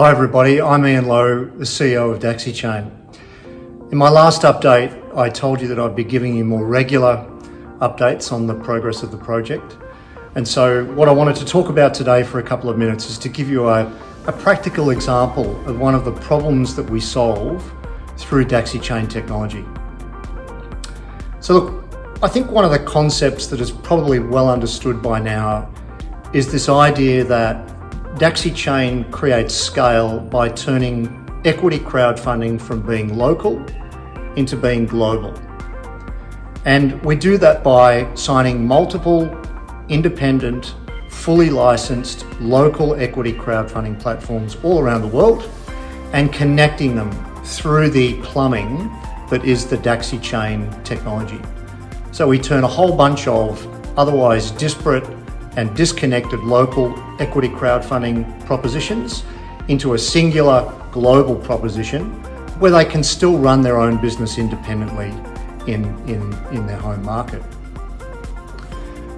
Hi everybody, I'm Lowe, the CEO of Daxi Chain. In my last update, I told you that I'd be giving you more regular updates on the progress of the project. And so what I wanted to talk about today for a couple of minutes is to give you a practical example of one of the problems that we solve through Daxi Chain technology. So look, I think one of the concepts that is probably well understood by now is this idea that Daxi Chain creates scale by turning equity crowdfunding from being local into being global. And we do that by signing multiple independent, fully licensed local equity crowdfunding platforms all around the world and connecting them through the plumbing that is the Daxi Chain technology. So we turn a whole bunch of otherwise disparate and disconnected local equity crowdfunding propositions into a singular global proposition where they can still run their own business independently in their home market.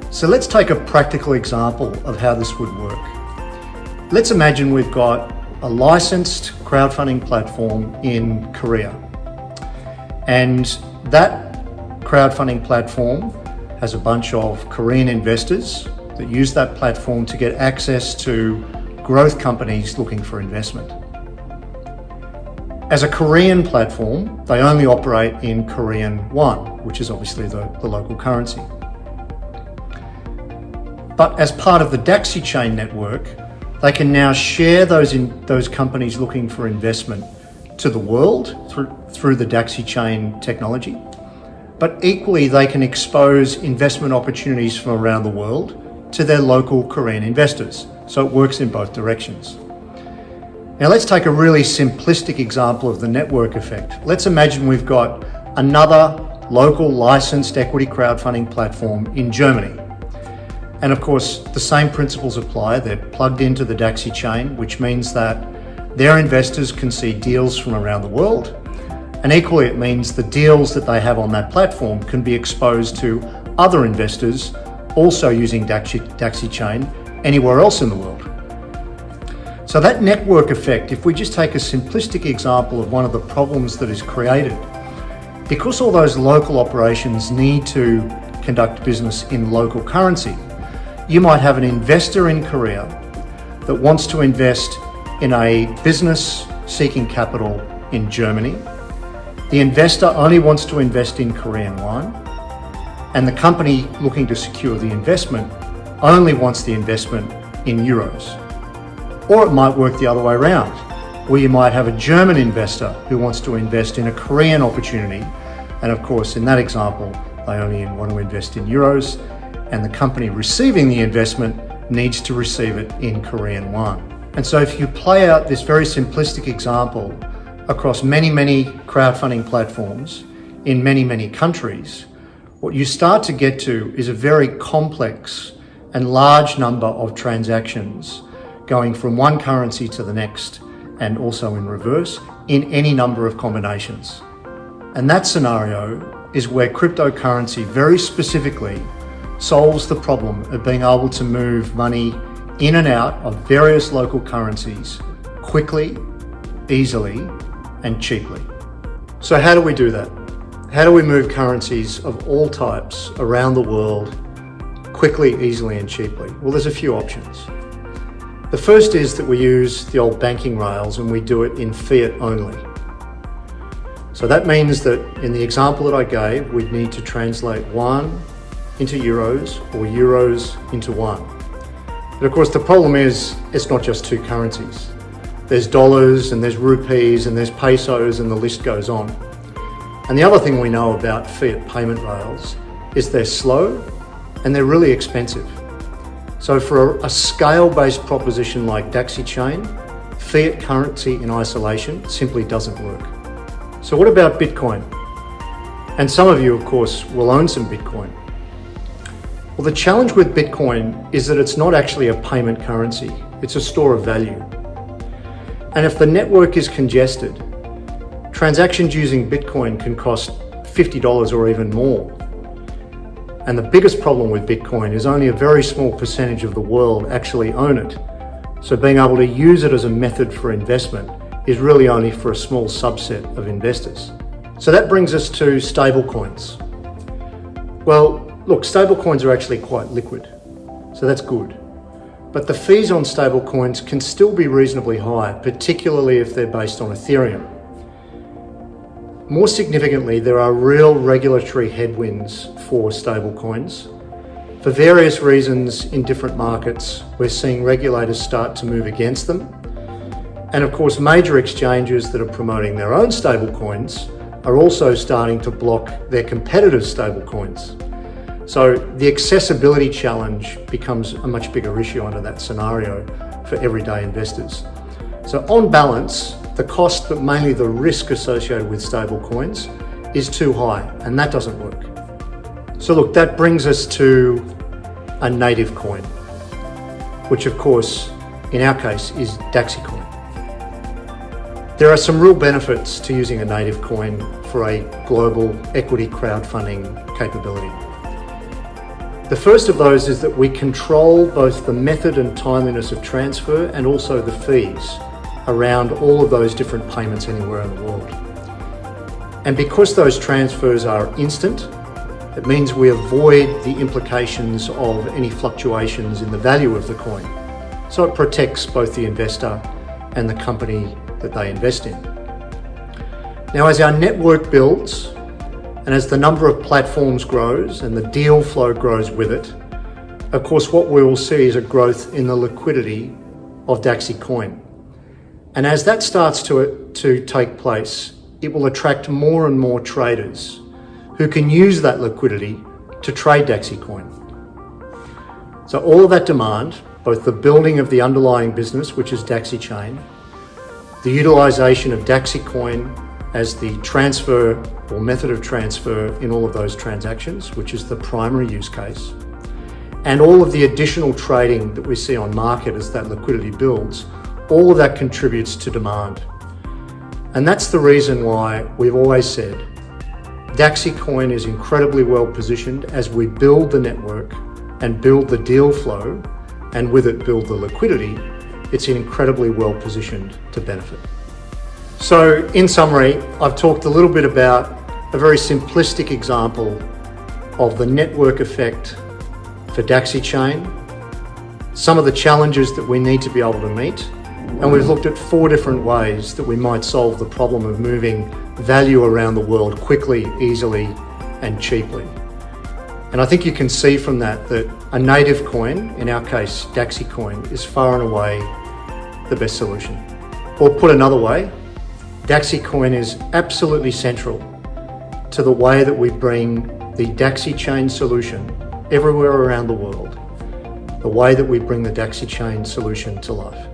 So let's take a practical example of how this would work. Let's imagine we've got a licensed crowdfunding platform in Korea, and that crowdfunding platform has a bunch of Korean investors that use that platform to get access to growth companies looking for investment. As a Korean platform, they only operate in Korean won, which is obviously the local currency. But as part of the Daxi Chain network, they can now share those companies looking for investment to the world through the Daxi Chain technology. But equally, they can expose investment opportunities from around the world to their local Korean investors. So it works in both directions. Now let's take a really simplistic example of the network effect. Let's imagine we've got another local licensed equity crowdfunding platform in Germany. And of course, the same principles apply. They're plugged into the Daxi Chain, which means that their investors can see deals from around the world. And equally, it means the deals that they have on that platform can be exposed to other investors also using Daxi Chain anywhere else in the world. So that network effect, if we just take a simplistic example of one of the problems that is created, because all those local operations need to conduct business in local currency, you might have an investor in Korea that wants to invest in a business seeking capital in Germany. The investor only wants to invest in Korean won, and the company looking to secure the investment only wants the investment in euros. Or it might work the other way around, where you might have a German investor who wants to invest in a Korean opportunity, and of course in that example they only want to invest in euros, and the company receiving the investment needs to receive it in Korean won. And so if you play out this very simplistic example across many crowdfunding platforms in many countries, what you start to get to is a very complex and large number of transactions going from one currency to the next and also in reverse in any number of combinations. And that scenario is where cryptocurrency very specifically solves the problem of being able to move money in and out of various local currencies quickly, easily, and cheaply. So how do we do that? How do we move currencies of all types around the world quickly, easily, and cheaply? Well, there's a few options. The first is that we use the old banking rails and we do it in fiat only. So that means that in the example that I gave, we'd need to translate won into euros or euros into won. But of course, the problem is it's not just two currencies. There's dollars and there's rupees and there's pesos and the list goes on. And the other thing we know about fiat payment rails is they're slow and they're really expensive. So for a scale-based proposition like Daxi Chain, fiat currency in isolation simply doesn't work. So what about Bitcoin? And some of you, of course, will own some Bitcoin. Well, the challenge with Bitcoin is that it's not actually a payment currency, it's a store of value. And if the network is congested, transactions using Bitcoin can cost $50 or even more. And the biggest problem with Bitcoin is only a very small percentage of the world actually own it. So being able to use it as a method for investment is really only for a small subset of investors. So that brings us to stablecoins. Well, look, stablecoins are actually quite liquid, so that's good. But the fees on stablecoins can still be reasonably high, particularly if they're based on Ethereum. More significantly, there are real regulatory headwinds for stablecoins. For various reasons in different markets, we're seeing regulators start to move against them. And of course, major exchanges that are promoting their own stablecoins are also starting to block their competitors' stablecoins. So the accessibility challenge becomes a much bigger issue under that scenario for everyday investors. So on balance, the cost, but mainly the risk associated with stablecoins is too high, and that doesn't work. So look, that brings us to a native coin, which of course, in our case, is Dacxi Coin. There are some real benefits to using a native coin for a global equity crowdfunding capability. The first of those is that we control both the method and timeliness of transfer and also the fees around all of those different payments anywhere in the world. And because those transfers are instant, it means we avoid the implications of any fluctuations in the value of the coin. So it protects both the investor and the company that they invest in. Now, as our network builds and as the number of platforms grows and the deal flow grows with it, of course, what we will see is a growth in the liquidity of Dacxi Coin. And as that starts to take place, it will attract more and more traders who can use that liquidity to trade Dacxi Coin. So all of that demand, both the building of the underlying business, which is Dacxi Chain, the utilization of Dacxi Coin as the transfer or method of transfer in all of those transactions, which is the primary use case, and all of the additional trading that we see on market as that liquidity builds, all of that contributes to demand. And that's the reason why we've always said Dacxi Coin is incredibly well positioned as we build the network and build the deal flow, and with it build the liquidity. It's incredibly well positioned to benefit. So in summary, I've talked a little bit about a very simplistic example of the network effect for Dacxi Chain, some of the challenges that we need to be able to meet, and we've looked at 4 different ways that we might solve the problem of moving value around the world quickly, easily, and cheaply. And I think you can see from that a native coin, in our case Dacxi Coin, is far and away the best solution. Or put another way, Dacxi Coin is absolutely central to the way that we bring the Daxi Chain solution everywhere around the world, the way that we bring the Daxi Chain solution to life.